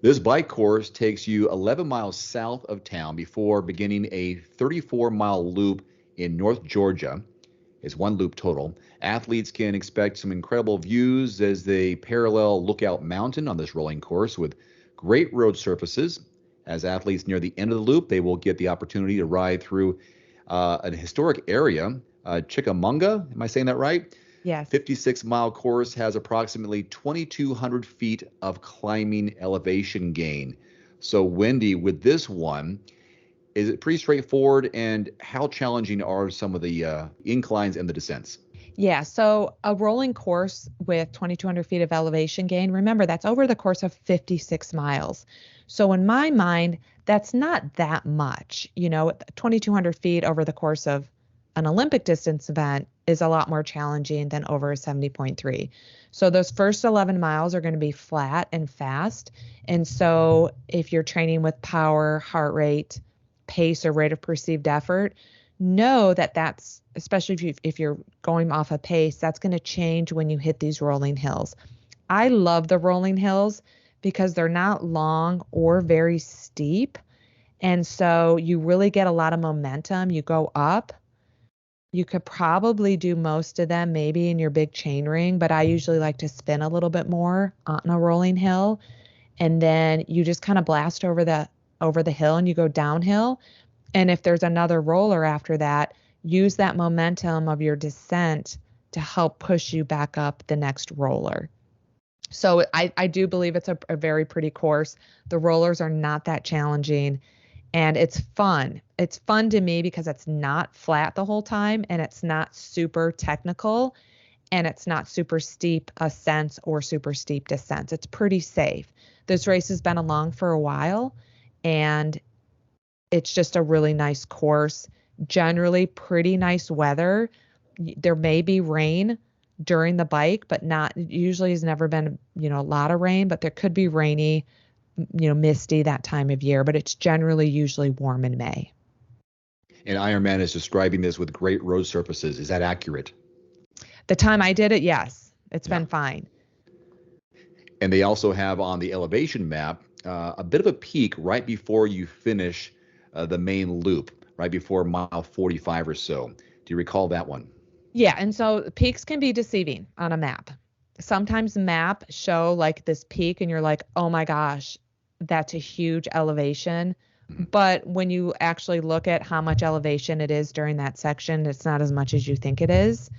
This bike course takes you 11 miles south of town before beginning a 34-mile loop in North Georgia. It's one loop total. Athletes can expect some incredible views as they parallel Lookout Mountain on this rolling course with great road surfaces. As athletes near the end of the loop, they will get the opportunity to ride through an historic area, Chickamauga. Am I saying that right? Yes. 56-mile course has approximately 2,200 feet of climbing elevation gain. So, Wendy, with this one, is it pretty straightforward? And how challenging are some of the inclines and the descents? Yeah, so a rolling course with 2,200 feet of elevation gain, remember that's over the course of 56 miles. So in my mind, that's not that much. 2,200 feet over the course of an Olympic distance event is a lot more challenging than over a 70.3. So those first 11 miles are going to be flat and fast. And so if you're training with power, heart rate, pace, or rate of perceived effort, know that that's, especially if you're going off a pace, that's going to change when you hit these rolling hills. I love the rolling hills because they're not long or very steep. And so you really get a lot of momentum. You go up. You could probably do most of them maybe in your big chain ring, but I usually like to spin a little bit more on a rolling hill. And then you just kind of blast over the hill and you go downhill. And if there's another roller after that, use that momentum of your descent to help push you back up the next roller. So I do believe it's a very pretty course. The rollers are not that challenging and it's fun. It's fun to me because it's not flat the whole time and it's not super technical and it's not super steep ascents or super steep descents. It's pretty safe. This race has been along for a while and it's just a really nice course, generally pretty nice weather. There may be rain during the bike, but usually has never been, a lot of rain, but there could be rainy, misty that time of year, but it's generally usually warm in May. And Ironman is describing this with great road surfaces. Is that accurate? The time I did it, yes, it's been fine. And they also have on the elevation map a bit of a peak right before you finish the main loop, right before mile 45 or so. Do you recall that one? Yeah, and so peaks can be deceiving on a map. Sometimes map show like this peak and you're like, oh my gosh, that's a huge elevation. Mm-hmm. But when you actually look at how much elevation it is during that section, it's not as much as you think it is.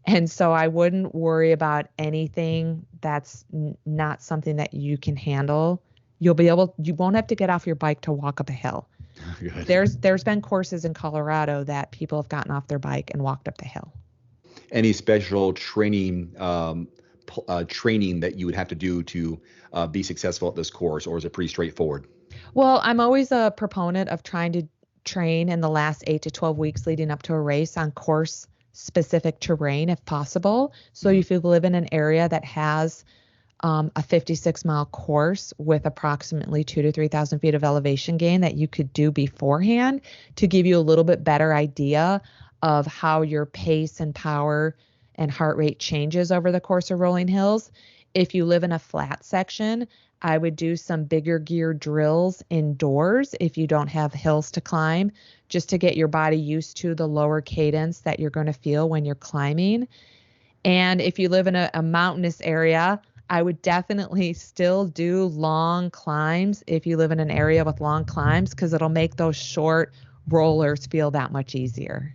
And so I wouldn't worry about anything that's not something that you can handle. You won't have to get off your bike to walk up a hill. Good. There's been courses in Colorado that people have gotten off their bike and walked up the hill. Any special training that you would have to do to be successful at this course, or is it pretty straightforward? Well, I'm always a proponent of trying to train in the last 8 to 12 weeks leading up to a race on course specific terrain if possible. So if you live in an area that has a 56-mile course with approximately 2,000 to 3,000 feet of elevation gain that you could do beforehand to give you a little bit better idea of how your pace and power and heart rate changes over the course of rolling hills. If you live in a flat section, I would do some bigger gear drills indoors if you don't have hills to climb, just to get your body used to the lower cadence that you're going to feel when you're climbing. And if you live in a mountainous area, I would definitely still do long climbs if you live in an area with long climbs, because it'll make those short rollers feel that much easier.